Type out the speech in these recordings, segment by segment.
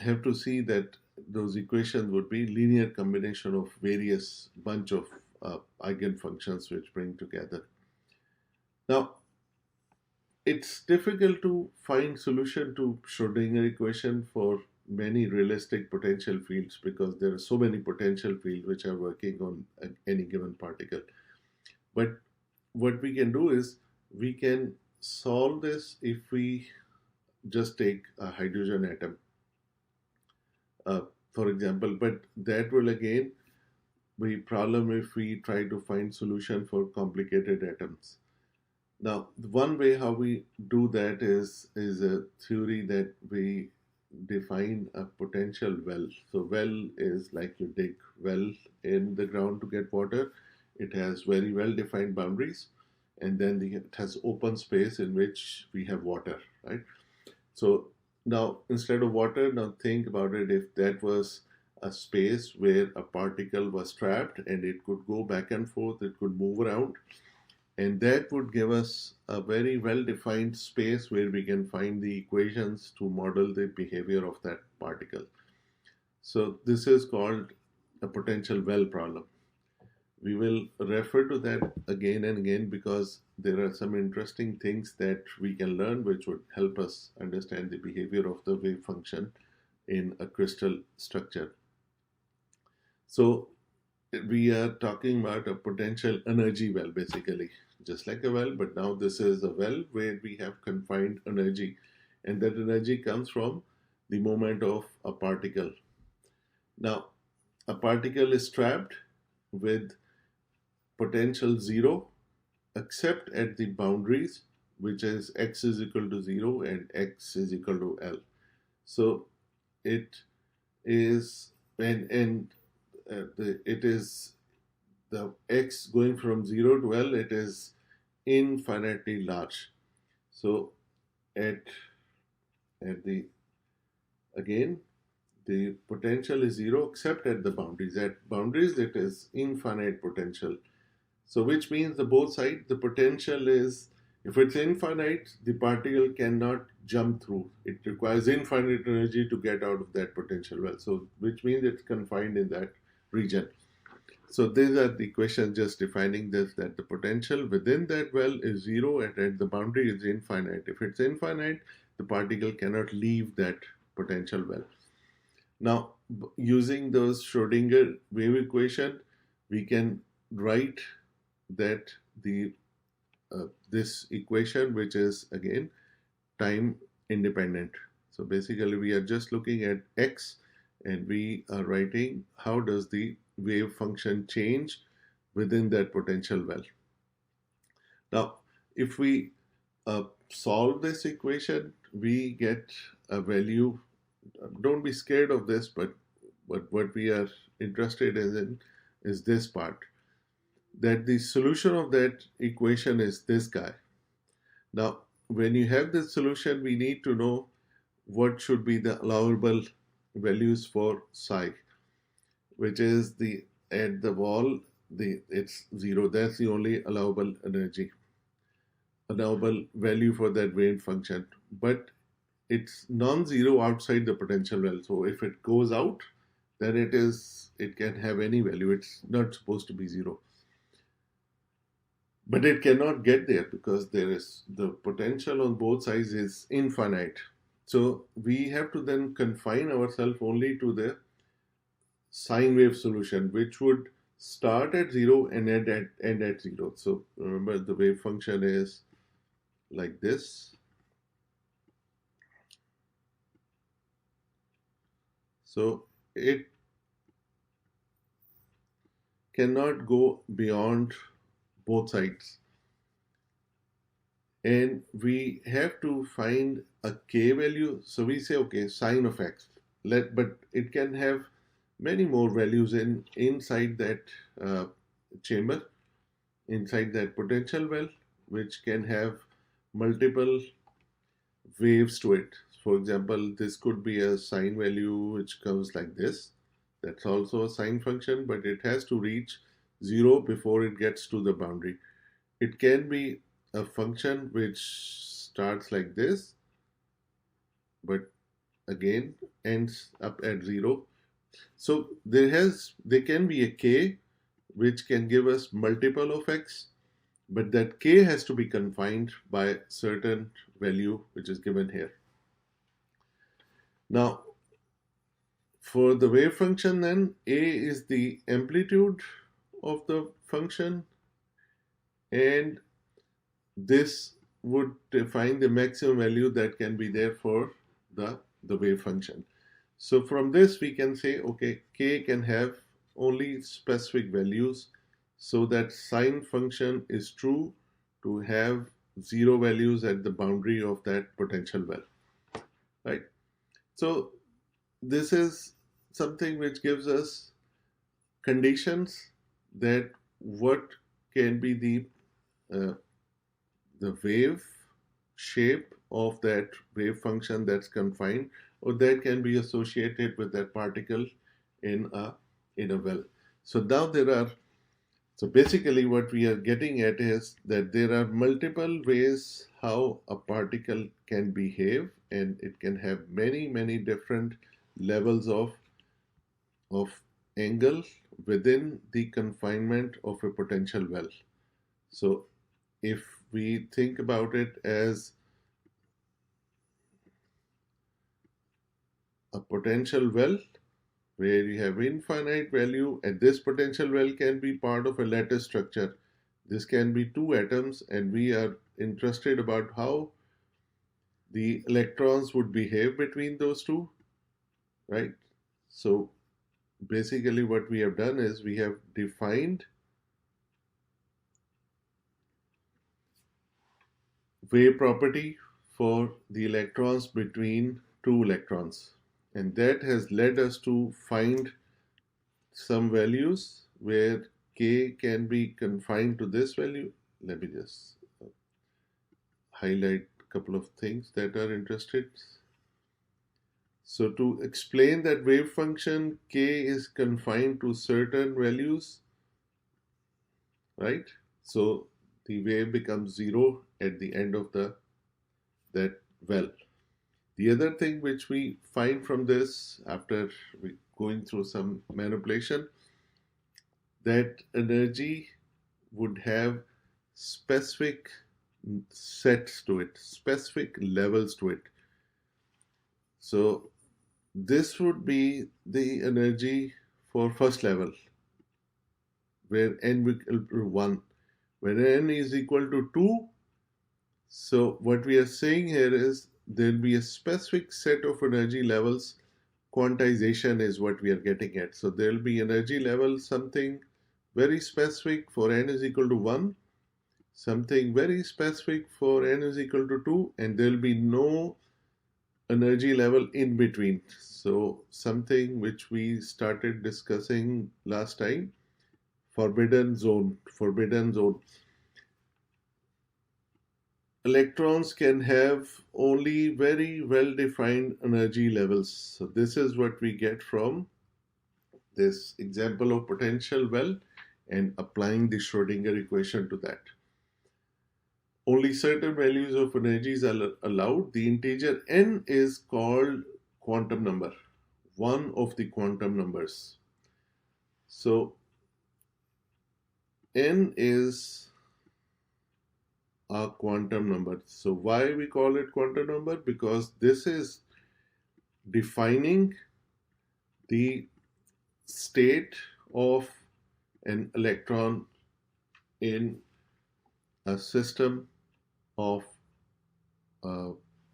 have to see that those equations would be linear combination of various bunch of eigenfunctions which bring together. Now, it's difficult to find solution to Schrodinger equation for many realistic potential fields because there are so many potential fields which are working on any given particle. But what we can do is we can solve this if we just take a hydrogen atom, uh, for example. But that will again be problem if we try to find solution for complicated atoms. Now, one way how we do that is a theory that we define a potential well. So well is like you dig well in the ground to get water. It has very well defined boundaries, and then it has open space in which we have water, right? So now instead of water, now think about it if that was a space where a particle was trapped and it could go back and forth, it could move around, and that would give us a very well defined space where we can find the equations to model the behavior of that particle. So this is called a potential well problem. We will refer to that again and again because there are some interesting things that we can learn which would help us understand the behavior of the wave function in a crystal structure. So we are talking about a potential energy well, basically, just like a well, but now this is a well where we have confined energy, and that energy comes from the moment of a particle. Now, a particle is trapped with potential zero, except at the boundaries, which is x is equal to 0 and x is equal to L. So it is, it is the x going from 0 to L, it is infinitely large. So at the, again, the potential is 0 except at the boundaries. At boundaries, it is infinite potential. So which means the both sides, the potential is, if it's infinite, the particle cannot jump through. It requires infinite energy to get out of that potential well. So which means it's confined in that region. So these are the equations just defining this, that the potential within that well is 0 and at the boundary is infinite. If it's infinite, the particle cannot leave that potential well. Now, using those Schrodinger wave equation, we can write that the this equation, which is again time independent. So basically, we are just looking at x, and we are writing how does the wave function change within that potential well. Now, if we solve this equation, we get a value. Don't be scared of this, but what we are interested in is this part, that the solution of that equation is this guy. Now, when you have this solution, we need to know what should be the allowable values for psi, which is the at the wall, it's 0. That's the only allowable energy, allowable value for that wave function. But it's non-zero outside the potential well. So if it goes out, then it can have any value. It's not supposed to be 0. But it cannot get there because there is the potential on both sides is infinite. So we have to then confine ourselves only to the sine wave solution, which would start at 0 and end at 0. So remember, the wave function is like this. So it cannot go beyond both sides. And we have to find a k value. So we say, okay, sine of x. But it can have many more values inside that chamber, inside that potential well, which can have multiple waves to it. For example, this could be a sine value which comes like this. That's also a sine function, but it has to reach 0 before it gets to the boundary. It can be a function which starts like this, but again ends up at 0. So there can be a k which can give us multiple of x, but that k has to be confined by certain value which is given here. Now, for the wave function then, a is the amplitude of the function, and this would define the maximum value that can be there for the wave function. So from this we can say, okay, k can have only specific values, so that sine function is true to have 0 values at the boundary of that potential well, right? So this is something which gives us conditions that what can be the wave shape of that wave function that's confined, or that can be associated with that particle in a well. So now so basically what we are getting at is that there are multiple ways how a particle can behave, and it can have many different levels of angle within the confinement of a potential well. So if we think about it as a potential well where you have infinite value, and this potential well can be part of a lattice structure. This can be two atoms, and we are interested about how the electrons would behave between those two, right? So basically what we have done is we have defined wave property for the electrons between two electrons, and that has led us to find some values where k can be confined to this value. Let me just highlight a couple of things that are interested. So to explain that wave function, k is confined to certain values, right? So the wave becomes 0 at the end of that well. The other thing which we find from this, after we going through some manipulation, that energy would have specific sets to it, specific levels to it. So this would be the energy for first level, where n is equal to 1. When n is equal to 2, so what we are saying here is there will be a specific set of energy levels. Quantization is what we are getting at. So there will be energy level, something very specific for n is equal to 1, something very specific for n is equal to 2, and there will be no energy level in between. So something which we started discussing last time, forbidden zone. Electrons can have only very well-defined energy levels. So this is what we get from this example of potential well and applying the Schrodinger equation to that. Only certain values of energies are allowed. The integer n is called quantum number, one of the quantum numbers. So n is a quantum number. So why we call it quantum number? Because this is defining the state of an electron in a system of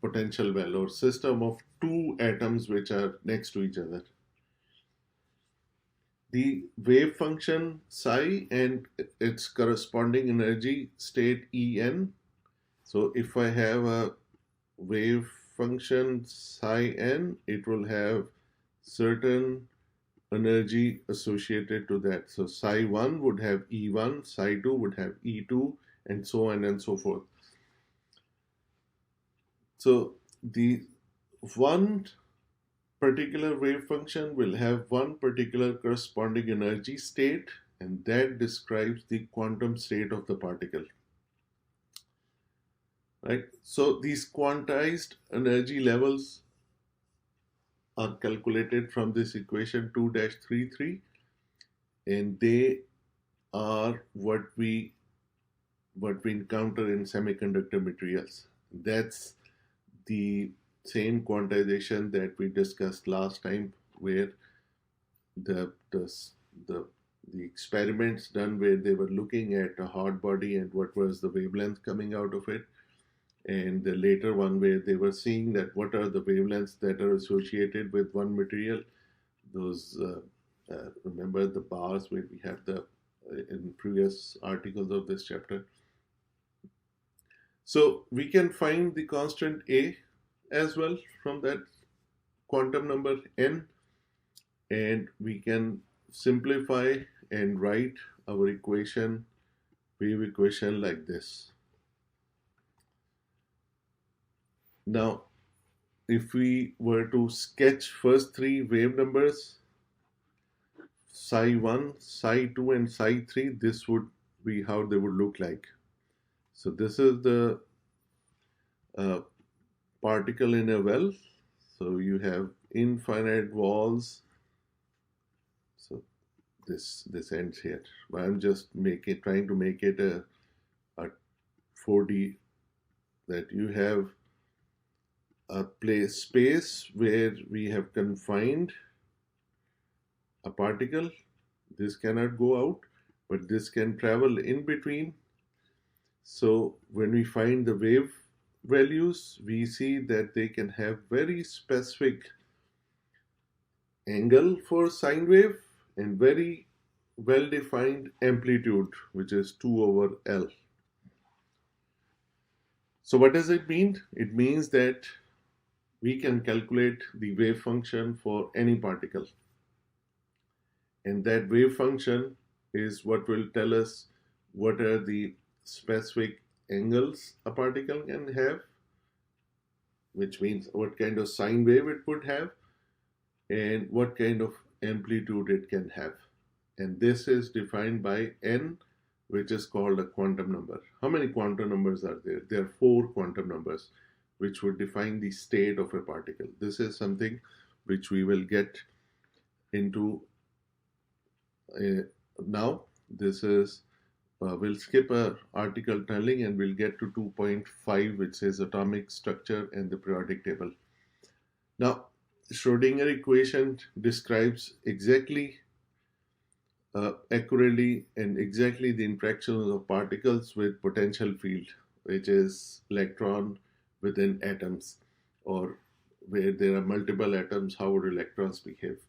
potential well, or system of two atoms which are next to each other. The wave function psi and its corresponding energy state En. So if I have a wave function psi n, it will have certain energy associated to that. So psi 1 would have E1, psi 2 would have E2, and so on and so forth. So the one particular wave function will have one particular corresponding energy state, and that describes the quantum state of the particle, right? So these quantized energy levels are calculated from this equation 2-33, and they are what we encounter in semiconductor materials. That's the same quantization that we discussed last time, where the the the, the experiments done where they were looking at a hot body and what was the wavelength coming out of it, and the later one where they were seeing that what are the wavelengths that are associated with one material. Those remember the bars where we have the in previous articles of this chapter. So we can find the constant A as well from that quantum number n, and we can simplify and write our wave equation like this. Now, if we were to sketch first three wave numbers, psi 1, psi 2, and psi 3, this would be how they would look like. So this is the particle in a well. So you have infinite walls. So this ends here. But I'm just trying to make it a 4D, that you have a space where we have confined a particle. This cannot go out, but this can travel in between. So when we find the wave values, we see that they can have very specific angle for sine wave and very well-defined amplitude, which is 2 over L. So what does it mean? It means that we can calculate the wave function for any particle. And that wave function is what will tell us what are the specific angles a particle can have, which means what kind of sine wave it would have and what kind of amplitude it can have. And this is defined by n, which is called a quantum number. How many quantum numbers are there? There are 4 quantum numbers which would define the state of a particle. This is something which we will get into now. This is we'll skip article tunneling and we'll get to 2.5, which says atomic structure and the periodic table. Now, Schrodinger equation describes exactly, accurately and exactly the interactions of particles with potential field, which is electron within atoms, or where there are multiple atoms, how would electrons behave.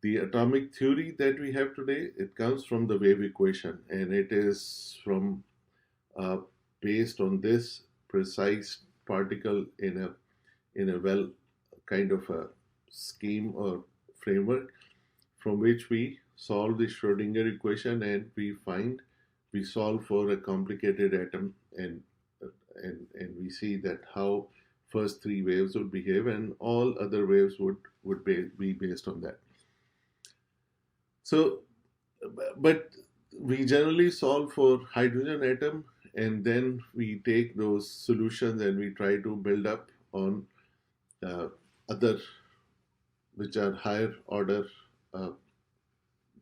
The atomic theory that we have today, it comes from the wave equation, and it is from based on this precise particle in a well kind of a scheme or framework from which we solve the Schrodinger equation, and we solve for a complicated atom, and we see that how first 3 waves would behave and all other waves would be based on that. So, but we generally solve for hydrogen atom, and then we take those solutions and we try to build up on other, which are higher order,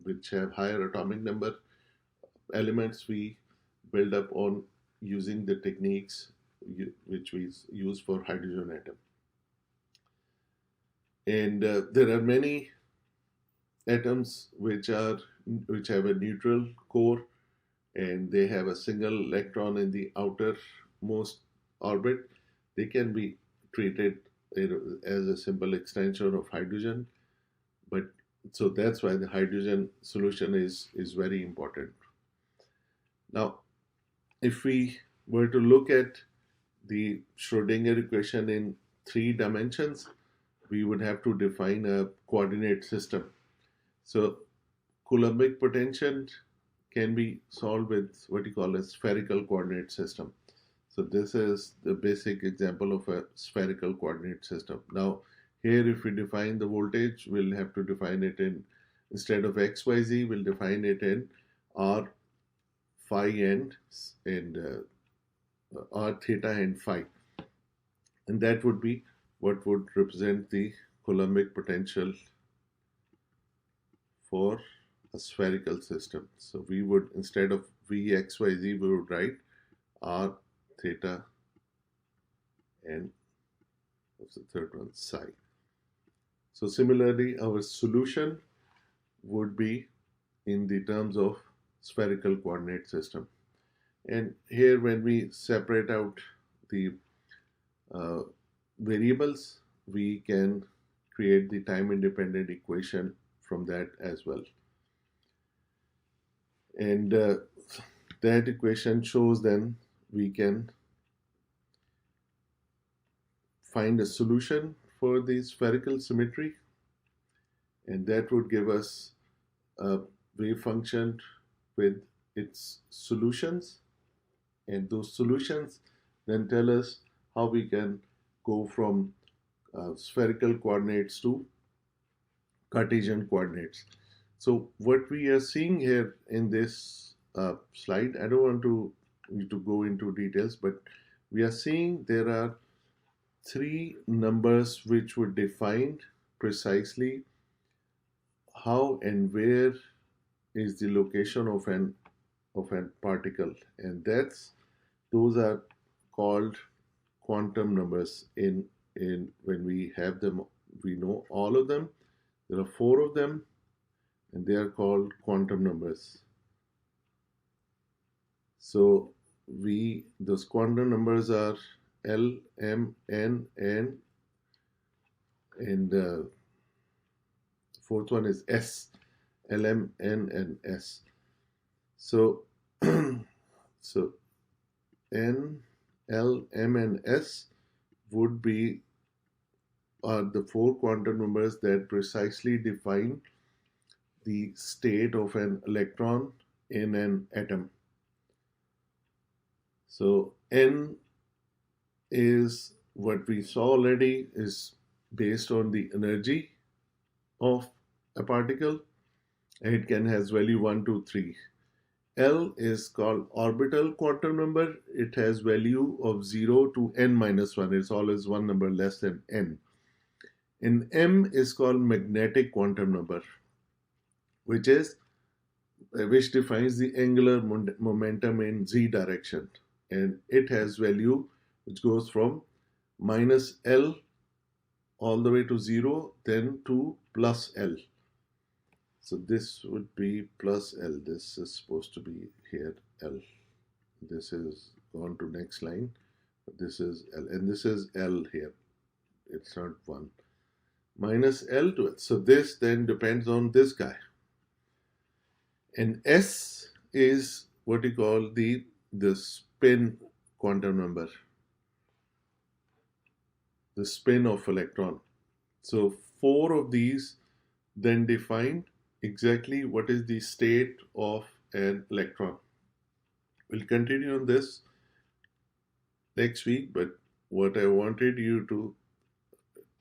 which have higher atomic number elements. We build up on using the techniques which we use for hydrogen atom. And there are many atoms which have a neutral core, and they have a single electron in the outermost orbit. They can be treated as a simple extension of hydrogen, but so that's why the hydrogen solution is very important. Now, if we were to look at the Schrodinger equation in 3 dimensions, we would have to define a coordinate system. So Coulombic potential can be solved with what you call a spherical coordinate system. So this is the basic example of a spherical coordinate system. Now here, if we define the voltage, we'll have to define it in, instead of x, y, z, we'll define it in r, phi, and r, theta, and phi. And that would be what would represent the Coulombic potential for a spherical system. So we would, instead of Vxyz, we would write R theta and what's the third one? Psi. So similarly, our solution would be in the terms of spherical coordinate system. And here, when we separate out the variables, we can create the time independent equation from that as well. And that equation shows then we can find a solution for the spherical symmetry, and that would give us a wave function with its solutions, and those solutions then tell us how we can go from spherical coordinates to Cartesian coordinates. So what we are seeing here in this slide, I don't want to go into details, but we are seeing there are three numbers which would define precisely how and where is the location of an particle, and those are called quantum numbers. In when we have them, we know all of them. There are four of them, and they are called quantum numbers. So those quantum numbers are L, M, N, and fourth one is S, L, M, N, and S. So so N, L, M, and S would be the four quantum numbers that precisely define the state of an electron in an atom. So N is what we saw already, is based on the energy of a particle, and it has value 1, 2, 3. L is called orbital quantum number. It has value of 0 to n minus 1. It's always one number less than n. And M is called magnetic quantum number, which defines the angular momentum in z direction, and it has value which goes from minus L all the way to 0, then to plus L. So this would be plus L. This is supposed to be here L. This is gone to next line. This is L, and this is L here. It's not 1. Minus L to it. So this then depends on this guy. And S is what you call the spin quantum number, the spin of electron. So four of these then define exactly what is the state of an electron. We'll continue on this next week, but what I wanted you to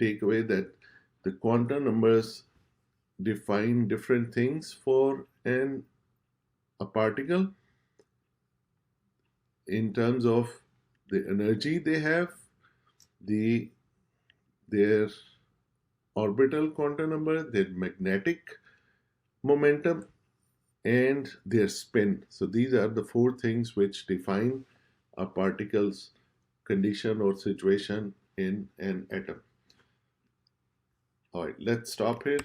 take away that the quantum numbers define different things for a particle in terms of the energy they have, their orbital quantum number, their magnetic momentum, and their spin. So these are the four things which define a particle's condition or situation in an atom. All right, let's stop here.